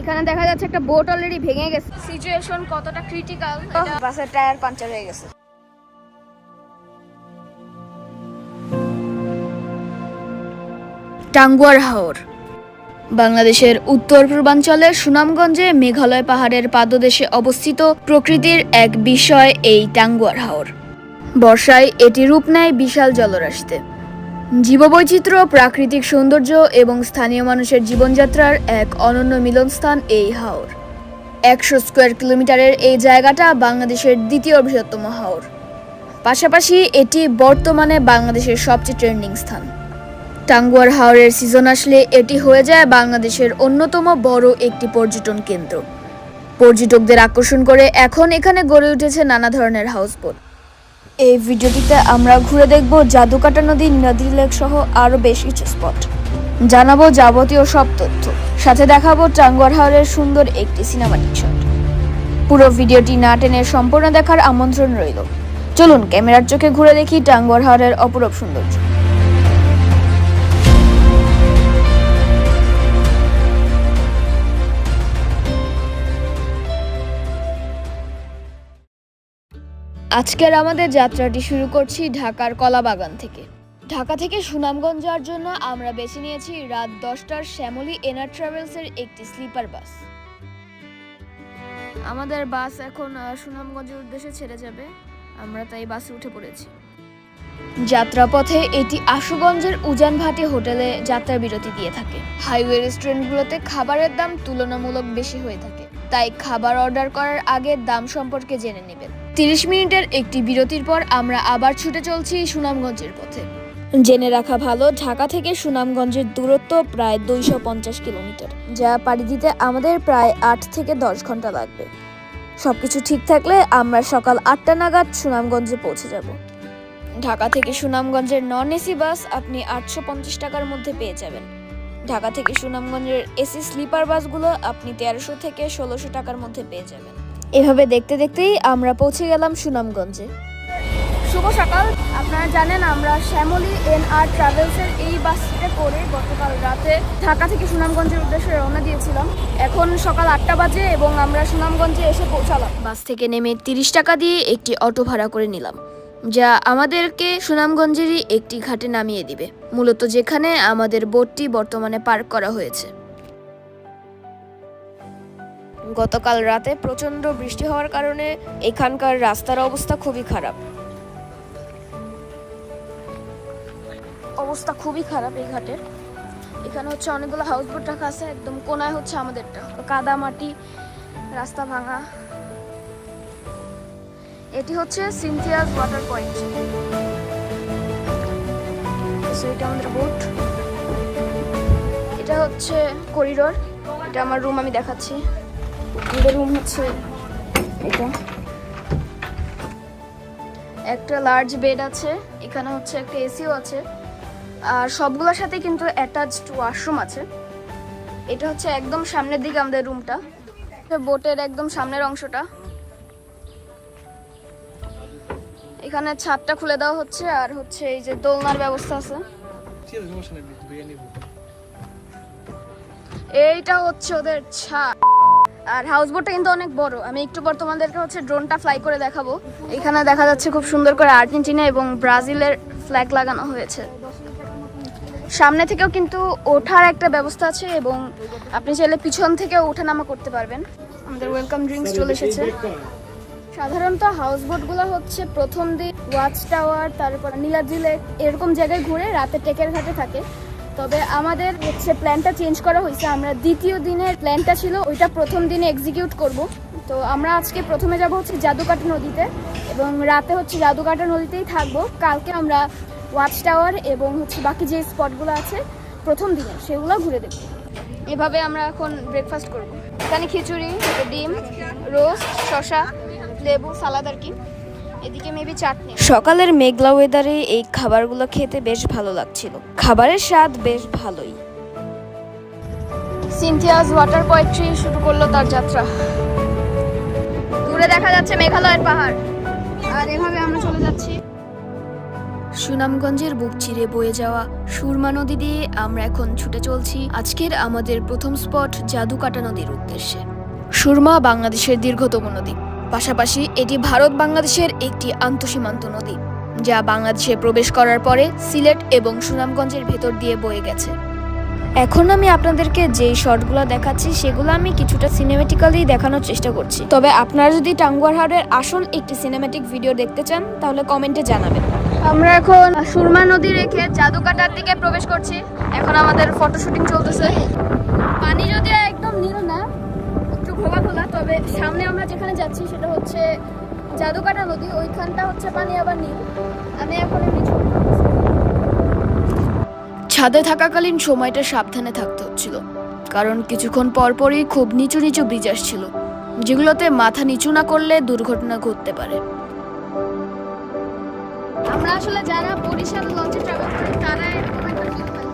এখানে দেখা যাচ্ছে একটা বোট অলরেডি ভেঙে গেছে। সিচুয়েশন কতটা ক্রিটিক্যাল, বাসের টায়ার পাঞ্চার হয়ে গেছে। টাঙ্গুয়ার হাওর বাংলাদেশের উত্তর পূর্বাঞ্চলের সুনামগঞ্জে মেঘালয় পাহাড়ের পাদদেশে অবস্থিত প্রকৃতির এক বিষয় এই টাঙ্গুয়ার হাওর। বর্ষায় এটি রূপ নেয় বিশাল জলরাশিতে। জীববৈচিত্র্য, প্রাকৃতিক সৌন্দর্য এবং স্থানীয় মানুষের জীবনযাত্রার এক অনন্য মিলনস্থান এই হাওর। 100 স্কোয়ার কিলোমিটারের এই জায়গাটা বাংলাদেশের দ্বিতীয় বৃহত্তম হাওর। পাশাপাশি এটি বর্তমানে বাংলাদেশের সবচেয়ে ট্রেন্ডিং স্থান। টাঙ্গুয়ার হাওরের সিজন আসলে এটি হয়ে যায় বাংলাদেশের অন্যতম বড় একটি পর্যটন কেন্দ্র। পর্যটকদের আকর্ষণ করে এখন এখানে গড়ে উঠেছে নানা ধরনের হাউসবোট। এই ভিডিওটিতে আমরা ঘুরে দেখব জাদুকাটা নদী, নদী লেক সহ আরও বেশ কিছু স্পট। জানাবো যাবতীয় সব তথ্য, সাথে দেখাবো টাঙ্গুয়ার হাওরের সুন্দর একটি সিনেমাটিক শট। পুরো ভিডিওটি না টেনে সম্পূর্ণ দেখার আমন্ত্রণ রইল। চলুন ক্যামেরার চোখে ঘুরে দেখি টাঙ্গুয়ার হাওরের অপরূপ সৌন্দর্য। আজকের আমাদের যাত্রাটি শুরু করছি ঢাকার কলাবাগান থেকে। ঢাকা থেকে সুনামগঞ্জ যাওয়ার জন্য আমরা বেছে নিয়েছি রাত 10টার শ্যামলী এনার ট্রাভেলসের একটি স্লিপার বাস। আমাদের বাস এখন সুনামগঞ্জের উদ্দেশ্যে ছেড়ে যাবে, আমরা তাই বাসে উঠে পড়েছি। যাত্রাপথে এটি আশুগঞ্জের উজানভাটি হোটেলে যাত্রা বিরতি দিয়ে থাকে। হাইওয়ে রেস্টুরেন্টগুলোতে খাবারের দাম তুলনামূলক বেশি হয়ে থাকে, তাই খাবার অর্ডার করার আগে দাম সম্পর্কে জেনে নেবেন। 30 মিনিটের একটি বিরতির পর আমরা আবার ছুটে চলছি সুনামগঞ্জের পথে। জেনে রাখা ভালো, ঢাকা থেকে সুনামগঞ্জের দূরত্ব প্রায় 250 কিলোমিটার, যা পাড়ি দিতে আমাদের প্রায় 8 থেকে 10 ঘন্টা লাগবে। সবকিছু ঠিক থাকলে আমরা সকাল 8টা নাগাদ সুনামগঞ্জে পৌঁছে যাব। ঢাকা থেকে সুনামগঞ্জের নন এসি বাস আপনি 850 টাকার মধ্যে পেয়ে যাবেন। ঢাকা থেকে সুনামগঞ্জের এসি স্লিপার বাসগুলো আপনি 1300 থেকে 1600 টাকার মধ্যে পেয়ে যাবেন। এভাবে দেখতে দেখতেই আমরা পৌঁছে গেলাম সুনামগঞ্জে। শুভ সকাল। আপনারা জানেন আমরা শ্যামলী এনআর ট্রাভেলসের এই বাসটিতে করে গতকাল রাতে ঢাকা থেকে সুনামগঞ্জের উদ্দেশ্যে রওনা দিয়েছিলাম। এখন সকাল 8টা বাজে এবং আমরা সুনামগঞ্জে এসে পৌঁছালাম। বাস থেকে নেমে 30 টাকা দিয়ে একটি অটো ভাড়া করে নিলাম, যা আমাদেরকে সুনামগঞ্জেরই একটি ঘাটে নামিয়ে দিবে, মূলত যেখানে আমাদের বোটটি বর্তমানে পার্ক করা হয়েছে। গতকাল রাতে প্রচন্ড বৃষ্টি হওয়ার কারণে এখানকার রাস্তার অবস্থা খুবই খারাপ। এই ঘাটের এখানে হচ্ছে অনেকগুলো হাউসবোট রাখা আছে, একদম কোনায় হচ্ছে আমাদেরটা। কাদা মাটি, রাস্তা ভাঙা। এটি হচ্ছে সিনথিয়াস ওয়াটার পয়েন্ট। এটা আমাদের বোট, এটা হচ্ছে করিডোর। এটা আমার রুম, আমি দেখাচ্ছি। আমাদের রুম হচ্ছে এটা। একটা লার্জ বেড আছে, এখানে হচ্ছে একটা এসিও আছে, আর সবগুলোর সাথে কিন্তু অ্যাটাচড ওয়াশরুম আছে। এটা হচ্ছে একদম সামনের দিকে আমাদের রুমটা, বোটের একদম সামনের অংশটা। এখানে ছাদটা খুলে দেওয়া হচ্ছে, আর হচ্ছে এই যে দোলনার ব্যবস্থা আছে। এইটা হচ্ছে ওদের ছাদ। আর হাউসবোটটা কিন্তু অনেক বড়। আমি একটু পর তোমাদেরকে হচ্ছে ড্রোনটা ফ্লাই করে দেখাবো। এখানে দেখা যাচ্ছে খুব সুন্দর করে আর্জেন্টিনা এবং ব্রাজিলের ফ্ল্যাগ লাগানো হয়েছে। সামনে থেকেও কিন্তু ওঠার একটা ব্যবস্থা আছে এবং আপনি চাইলে পিছন থেকেও ওঠানামা করতে পারবেন। আমাদের ওয়েলকাম ড্রিঙ্কস চলে এসেছে। সাধারণত হাউসবোটগুলো হচ্ছে প্রথম দিন ওয়াচ টাওয়ার, তারপর নীলাদ্রি লেক এরকম জায়গায় ঘুরে রাতে টেকের ঘাটে থাকে। তবে আমাদের হচ্ছে প্ল্যানটা চেঞ্জ করা হয়েছে। আমরা দ্বিতীয় দিনের প্ল্যানটা ছিল ওইটা প্রথম দিনে এক্সিকিউট করব। তো আমরা আজকে প্রথমে যাব হচ্ছে জাদুকাটা নদীতে এবং রাতে হচ্ছে জাদুকাটা নদীতেই থাকবো। কালকে আমরা ওয়াচ টাওয়ার এবং হচ্ছে বাকি যে স্পটগুলো আছে প্রথম দিনে সেগুলো ঘুরে দেখব। এভাবে আমরা এখন ব্রেকফাস্ট করব। এখানে খিচুড়ি, ডিম, রোস্ট, শসা, লেবু, সালাদ আর কি, এদিকে মেবি চাটনি। সকালের মেঘলা ওয়েদারে এই খাবারগুলো খেতে বেশ ভালো লাগছিল। খাবারের স্বাদ বেশ ভালোই। সিনথিয়াস ওয়াটার পয়েন্ট্রি শুরু করলো তার যাত্রা। দূরে দেখা যাচ্ছে মেঘালয়ের পাহাড়, আর এভাবে আমরা চলে যাচ্ছি সুনামগঞ্জের বুক চিরে বয়ে যাওয়া সুরমা নদী দিয়ে আমরা এখন ছুটে চলছি আজকের আমাদের প্রথম স্পট জাদুকাটা নদীর উদ্দেশ্যে। সুরমা বাংলাদেশের দীর্ঘতম নদী, পাশাপাশি এটি ভারত বাংলাদেশের একটি আন্তঃসীমান্ত নদী যা বাংলাদেশে প্রবেশ করার পরে সিলেট এবং সুনামগঞ্জের ভেতর দিয়ে বয়ে গেছে। এখন আমি আপনাদেরকে যেই শটগুলো দেখাচ্ছি সেগুলো আমি কিছুটা সিনেমেটিক্যালি দেখানোর চেষ্টা করছি, তবে আপনারা যদি টাঙ্গুয়ার হাওরের আসল একটি সিনেমেটিক ভিডিও দেখতে চান তাহলে কমেন্টে জানাবেন। আমরা এখন সুরমা নদী রেখে জাদুকাটার দিকে প্রবেশ করছি। এখন আমাদের ফটোশুটিং চলতেছে। পানি যদিও একদম নীল না, একটু খোলা খোলা, তবে সামনে আমরা যেখানে যাচ্ছি সেটা হচ্ছে জাদুকাটা নদী, ওইখানটা হচ্ছে পানি আবার নীল। আমি এখন ছাদে থাকাকালীন সময়টা সাবধানে থাকতে হচ্ছিল, কারণ কিছুক্ষণ পরপরই খুব নিচু নিচু ব্রিজ আসছিল যেগুলোতে মাথা নিচু না করলে দুর্ঘটনা ঘটতে পারে। আমরা আসলে যারা বরিশাল লঞ্চে ট্রাভেল করি তারা এরকম একটা ফিল পাই।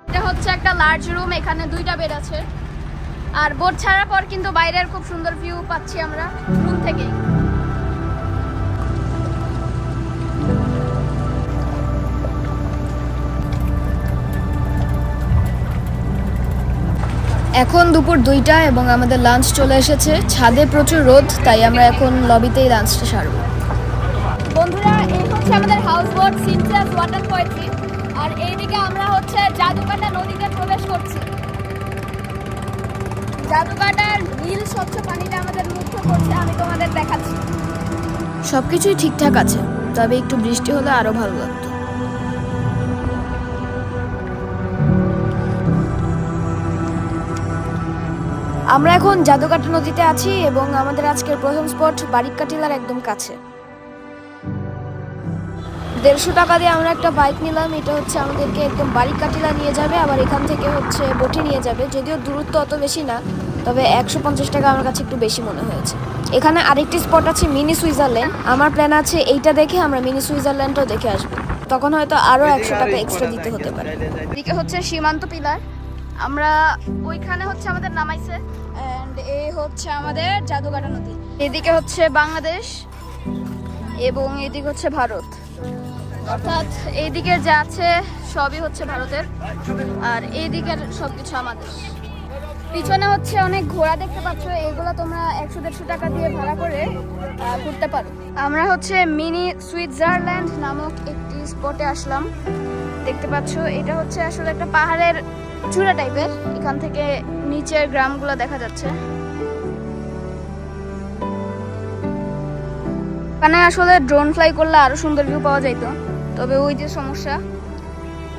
এটা হচ্ছে একটা লার্জ রুম, এখানে 2টা বেড আছে। আর বোট ছাড়ার পর কিন্তু বাইরের খুব সুন্দর ভিউ পাচ্ছি আমরা রুম থেকেই। এখন দুপুর 2টা এবং আমাদের লাঞ্চ চলে এসেছে। ছাদে প্রচুর রোদ, তাই আমরা এখন লবিতেই লাঞ্চটা সারবো। বন্ধুরা, এই হচ্ছে আমাদের হাউস বোট সিনচাস ওয়াটার পোয়েট্রি, আর এইদিকে আমরা হচ্ছে জাদুকাটা নদীতে প্রবেশ করছি। জাদুকাটার নীল স্বচ্ছ পানিটা আমাদের মুগ্ধ করছে, আমি তোমাদের দেখাচ্ছি। সবকিছুই ঠিকঠাক আছে, তবে একটু বৃষ্টি হলে আরো ভালো লাগতো। আমরা এখন জাদুকাটা নদীতে আছি এবং আমাদের আজকের প্রথম স্পট বারিক্কা টিলার একদম কাছে। 150 টাকা দিয়ে আমরা একটা বাইক নিলাম। এটা হচ্ছে আমাদেরকে একদম বারিক্কা টিলা নিয়ে যাবে, আবার এখান থেকে হচ্ছে বোটে নিয়ে যাবে। যদিও দূরত্ব অত বেশি না, তবে 150 টাকা আমার কাছে একটু বেশি মনে হয়েছে। এখানে আরেকটি স্পট আছে মিনি সুইজারল্যান্ড। আমার প্ল্যান আছে এইটা দেখে আমরা মিনি সুইজারল্যান্ডও দেখে আসবো, তখন হয়তো আরো 100 টাকা এক্সট্রা দিতে হতে পারে। এদিকে হচ্ছে সীমান্ত পিলার, আমরা ওইখানে হচ্ছে আমাদের নামাইছে। এন্ড এই হচ্ছে আমাদের জাদুকাটা নদী। এদিকে হচ্ছে বাংলাদেশ এবং এদিকে হচ্ছে ভারত, অর্থাৎ এইদিকে যা আছে সবই হচ্ছে ভারতের, আর এইদিকের সবকিছু আমাদের। পিছনে হচ্ছে অনেক ঘোড়া দেখতে পাচ্ছ, এগুলো তোমরা 100-150 টাকা দিয়ে ভাড়া করে ঘুরতে পারো। আমরা হচ্ছে মিনি সুইজারল্যান্ড নামক একটি স্পটে আসলাম। দেখতে পাচ্ছ এটা হচ্ছে আসলে একটা পাহাড়ের চূড়া টাইপের, এখান থেকে নিচের গ্রামগুলো দেখা যাচ্ছে। এখানে আসলে ড্রোন ফ্লাই করলে আরো সুন্দর ভিউ পাওয়া যাইতো, তবে ওই যে সমস্যা,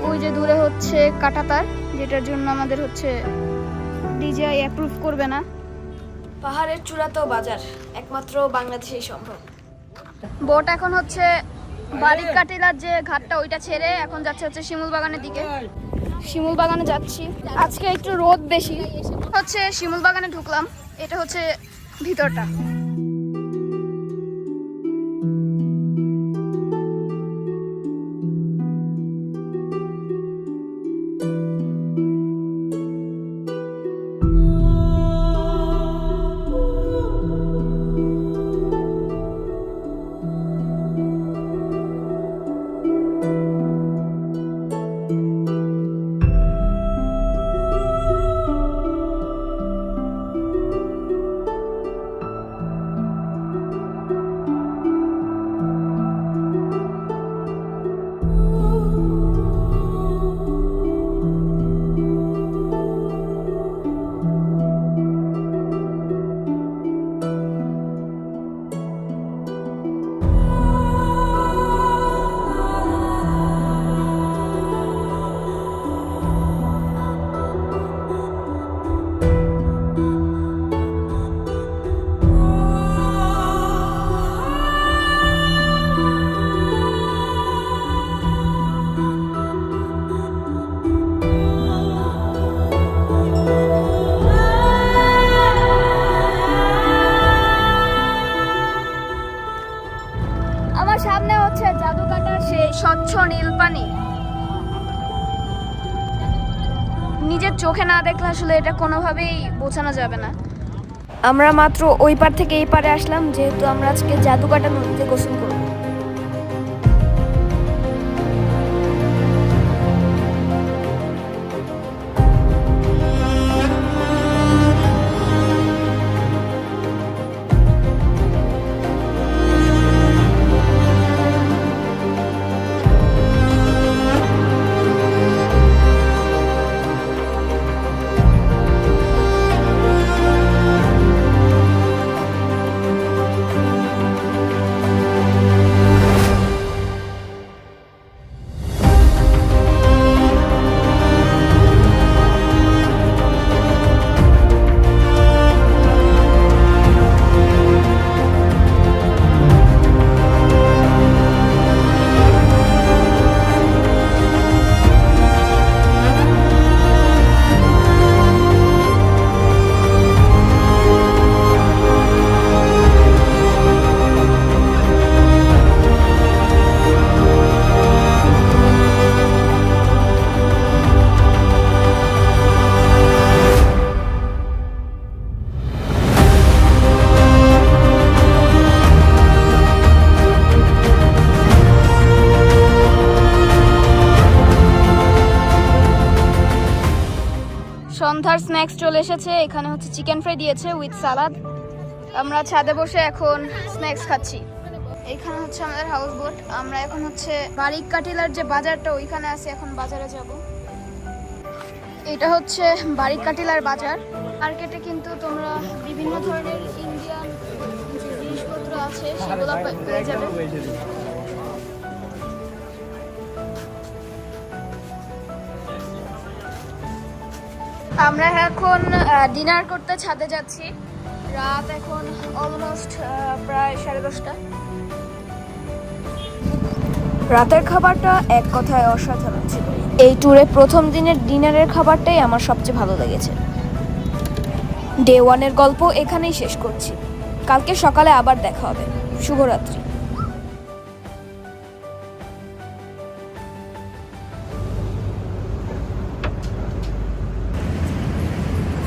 ওই যে দূরে হচ্ছে কাঁটাতার, যেটার জন্য আমাদের হচ্ছে ডিজিআই অ্যাপ্রুভ করবে না। পাহাড়ের চূড়াতেও বাজার একমাত্র বাংলাদেশেই সম্ভব। বোট এখন হচ্ছে বারিক্কা টিলার যে ঘাটটা ওইটা ছেড়ে এখন যাচ্ছে হচ্ছে শিমুল বাগানের দিকে। শিমুল বাগানে যাচ্ছি, আজকে একটু রোদ বেশি। হচ্ছে শিমুল বাগানে ঢুকলাম, এটা হচ্ছে ভিতরটা। নিজের চোখে না দেখলে আসলে এটা কোনোভাবেই বোঝানো যাবে না। আমরা মাত্র ওই পার থেকে এই পারে আসলাম, যেহেতু আমরা আজকে জাদুকাটা নদীতে গোসল করব। সন্ধ্যার স্ন্যাক্স চলে এসেছে। এখানে হচ্ছে চিকেন ফ্রাই দিয়েছে উইথ সালাদ। আমরা ছাদে বসে এখন স্ন্যাক্স খাচ্ছি। এখানে হচ্ছে আমাদের হাউস বোট। আমরা এখন হচ্ছে বারিক কাটিলার যে বাজারটা ওইখানে আছি, এখন বাজারে যাব। এটা হচ্ছে বারিক কাটিলার বাজার। মার্কেটে কিন্তু তোমরা বিভিন্ন ধরনের ইন্ডিয়ান যে জিনিসপত্র আছে সেগুলো পেয়ে যাবে। আমরা এখন ডিনার করতে ছাদে যাচ্ছি। রাত এখন অলমোস্ট প্রায় 10:30। রাতের খাবারটা এক কথায় অসাধারণ ছিল। এই ট্যুরে প্রথম দিনের ডিনারের খাবারটাই আমার সবচেয়ে ভালো লেগেছে। ডে 1-এর গল্প এখানেই শেষ করছি। কালকে সকালে আবার দেখা হবে। শুভরাত্রি।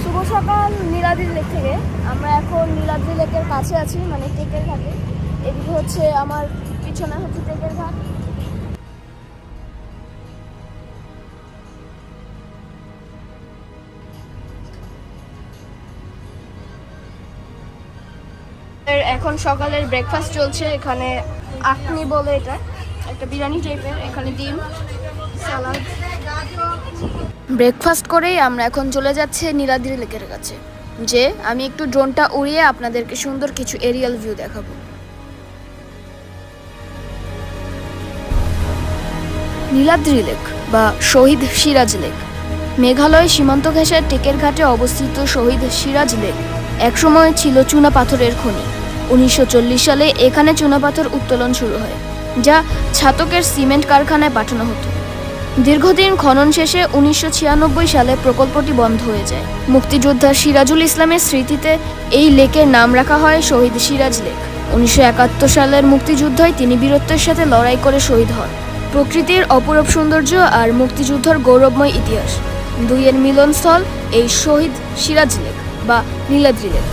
শুভ সকাল নীলাদ্রি লেক থেকে। আমরা এখন নীলাদ্রি লেকের কাছে আছি, মানে টেকের ঘাটে। এদিকে হচ্ছে আমার পিছনে হচ্ছে টেকের ঘাট। এখন সকালের ব্রেকফাস্ট চলছে। এখানে আখনি বলে, এটা একটা বিরিয়ানি টাইপের। এখানে ডিম, সালাদ। ব্রেকফাস্ট করেই আমরা এখন চলে যাচ্ছি নীলাদ্রি লেকের কাছে, যে আমি একটু ড্রোনটা উড়িয়ে আপনাদেরকে সুন্দর কিছু এরিয়াল ভিউ দেখাবো। নীলাদ্রি লেক বা শহীদ সিরাজ লেক মেঘালয় সীমান্ত ঘেঁষে টেকের ঘাটে অবস্থিত শহীদ সিরাজ লেক একসময় ছিল চুনা পাথরের খনি। 1940 সালে এখানে চুনাপাথর উত্তোলন শুরু হয়, যা ছাতকের সিমেন্ট কারখানায় পাঠানো হতো। দীর্ঘদিন খনন শেষে 1996 সালে প্রকল্পটি বন্ধ হয়ে যায়। মুক্তিযোদ্ধা সিরাজুল ইসলামের স্মৃতিতে এই লেকের নাম রাখা হয় শহীদ সিরাজ লেক। 1971 সালের মুক্তিযুদ্ধে তিনি বীরত্বের সাথে লড়াই করে শহীদ হন। প্রকৃতির অপরূপ সৌন্দর্য আর মুক্তিযুদ্ধের গৌরবময় ইতিহাস দুইয়ের মিলনস্থল এই শহীদ সিরাজ লেক বা নীলাদ্রি লেক।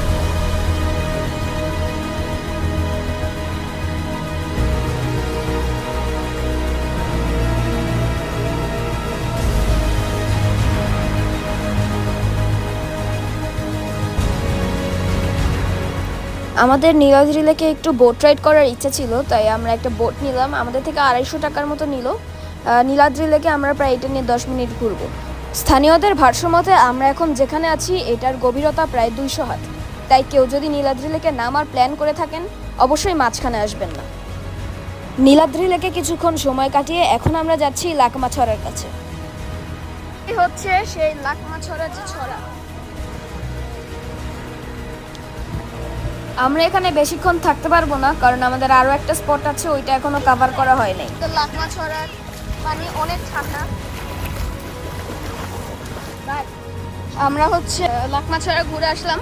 আমাদের নীলাদ্রি লেকে একটু বোট রাইড করার ইচ্ছা ছিল, তাই আমরা একটা বোট নিলাম। আমাদের থেকে 250 টাকার মতো নিল। নীলাদ্রি লেকে আমরা প্রায় এটা নিয়ে 10 মিনিট ঘুরবো। স্থানীয়দের ভাষ্যমতে আমরা এখন যেখানে আছি এটার গভীরতা প্রায় 200 হাত। তাই কেউ যদি নীলাদ্রি লেকে নামার প্ল্যান করে থাকেন অবশ্যই মাঝখানে আসবেন না। নীলাদ্রি লেকে কিছুক্ষণ সময় কাটিয়ে এখন আমরা যাচ্ছি লাকমাছড়ার কাছে। এই হচ্ছে সেই লাকমাছড়ার যে ছড়া। আমরা এখানে বেশিক্ষণ থাকতে পারবো না, কারণ আমাদের আরো একটা স্পট আছে, ওইটা এখনো কভার করা হয়নি। তো লাকমাছড়ার পানি অনেক ঠান্ডা। আমরা হচ্ছে লাকমাছড়া ঘুরে আসলাম।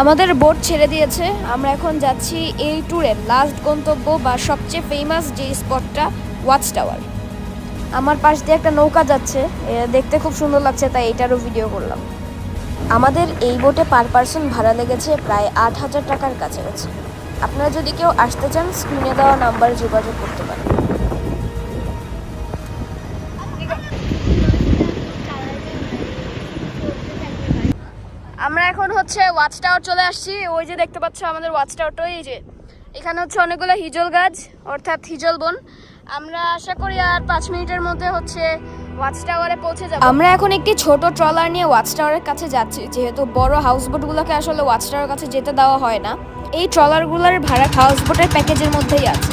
আমাদের বোট ছেড়ে দিয়েছে। আমরা এখন যাচ্ছি এই ট্যুরের লাস্ট গন্তব্য বা সবচেয়ে ফেমাস যে স্পটটা, ওয়াচ টাওয়ার। আমার পাশ দিয়ে একটা নৌকা যাচ্ছে, দেখতে খুব সুন্দর লাগছে, তাই এটারও ভিডিও করলাম। আমাদের এই বোটে পার পারসন ভাড়া লেগেছে প্রায় 8,000 টাকার কাছাকাছি। আপনারা যদি কেউ আসতে চান স্ক্রিনে দেওয়া নাম্বারে যোগাযোগ করতে পারেন। আমরা এখন হচ্ছে ওয়াচ টাওয়ার চলে আসছি। ওই যে দেখতে পাচ্ছ আমাদের ওয়াচ টাওয়ারটা, এই যে এখানে হচ্ছে অনেকগুলো হিজল গাছ অর্থাৎ হিজল বন। আমরা আশা করি আর 5 মিনিটের মধ্যে হচ্ছে ওয়াচ টাওয়ারে পৌঁছে যাব। আমরা এখন একটি ছোট ট্রলার নিয়ে ওয়াচ টাওয়ারের কাছে যাচ্ছি, যেহেতু বড় হাউস বোটগুলোকে আসলে ওয়াচ টাওয়ারের কাছে যেতে দেওয়া হয় না। এই ট্রলারগুলোর ভাড়া হাউস বোটের প্যাকেজের মধ্যেই আছে।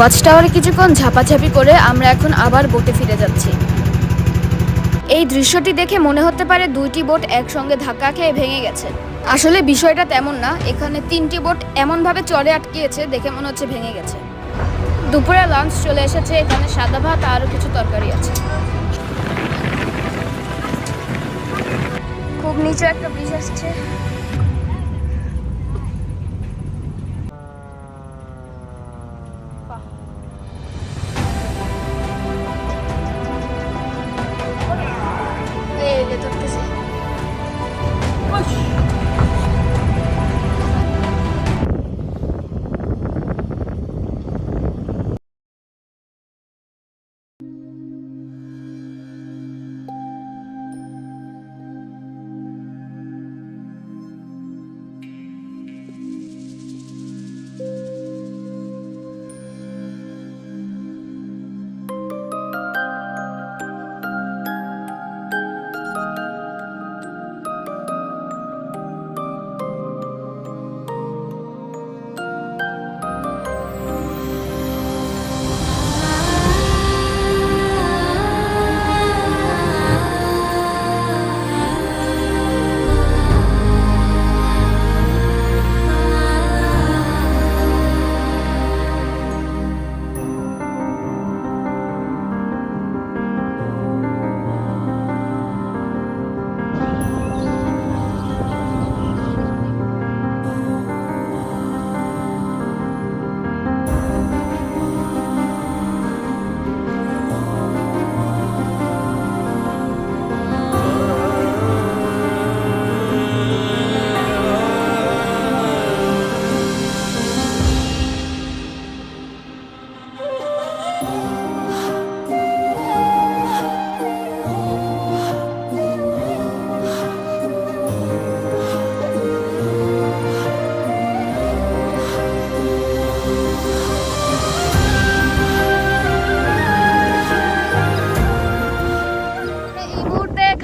ওয়াচ টাওয়ারে কিছুক্ষণ ঝাপাঝাপি করে আমরা এখন আবার বোটে ফিরে যাচ্ছি। এই দৃশ্যটি দেখে মনে হতে পারে 2টি বোট একসঙ্গে ধাক্কা খেয়ে ভেঙে গেছে। আসলে বিষয়টা তেমন না, এখানে 3টি বোট এমনভাবে চড়ে আটকিয়েছে দেখে মনে হচ্ছে ভেঙে গেছে। দুপুরে লাঞ্চ চলে এসেছে, এখানে সাদা ভাত আরও কিছু তরকারি আছে। খুব নিচে একটা ব্রিজ আসছে।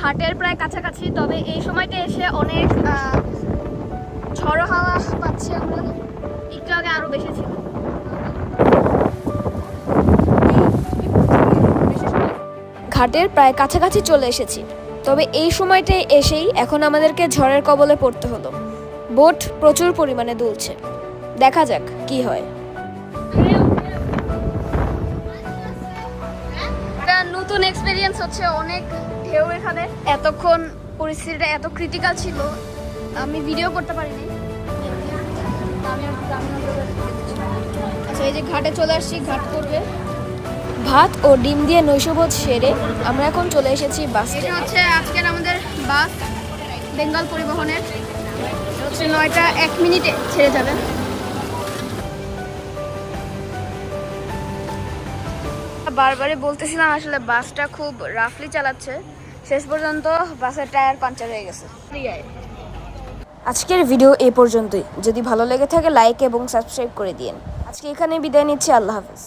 ঘাটের প্রায় কাছাকাছি, তবে এই সময়টা এসে অনেক ঝড়ো হাওয়া পাচ্ছি আমরা। একটু আগে আরো বেশি ছিল। ঘাটের প্রায় কাছাকাছি চলে এসেছি, তবে এই সময়টায় এসেই এখন আমাদেরকে ঝড়ের কবলে পড়তে হলো। বোট প্রচুর পরিমাণে দুলছে, দেখা যাক কি হয়। নতুন এক্সপেরিয়েন্স হচ্ছে, অনেক ঢেউ এখানে। এতক্ষণ পরিস্থিতিটা এত ক্রিটিক্যাল ছিল, আমি ভিডিও করতে পারিনি। আচ্ছা, এই যে ঘাটে চলে আসছি, ঘাট করবে। ভাত ও ডিম দিয়ে নৈশভোজ সেরে আমরা এখন চলে এসেছি বাস এটা হচ্ছে আজকের আমাদের বাস বেঙ্গল পরিবহনের। হচ্ছে 9টা 1 মিনিটে ছেড়ে যাবে। বারবারই বলতেছিলাম আসলে বাসটা খুব রাফলি চালাচ্ছে, শেষ পর্যন্ত বাসের টায়ার পাঞ্চার হয়ে গেছে। আজকের ভিডিও এই পর্যন্তই। যদি ভালো লেগে থাকে লাইক এবং সাবস্ক্রাইব করে দিন। আজকে এখানে বিদায় নিচ্ছি। আল্লাহ হাফেজ।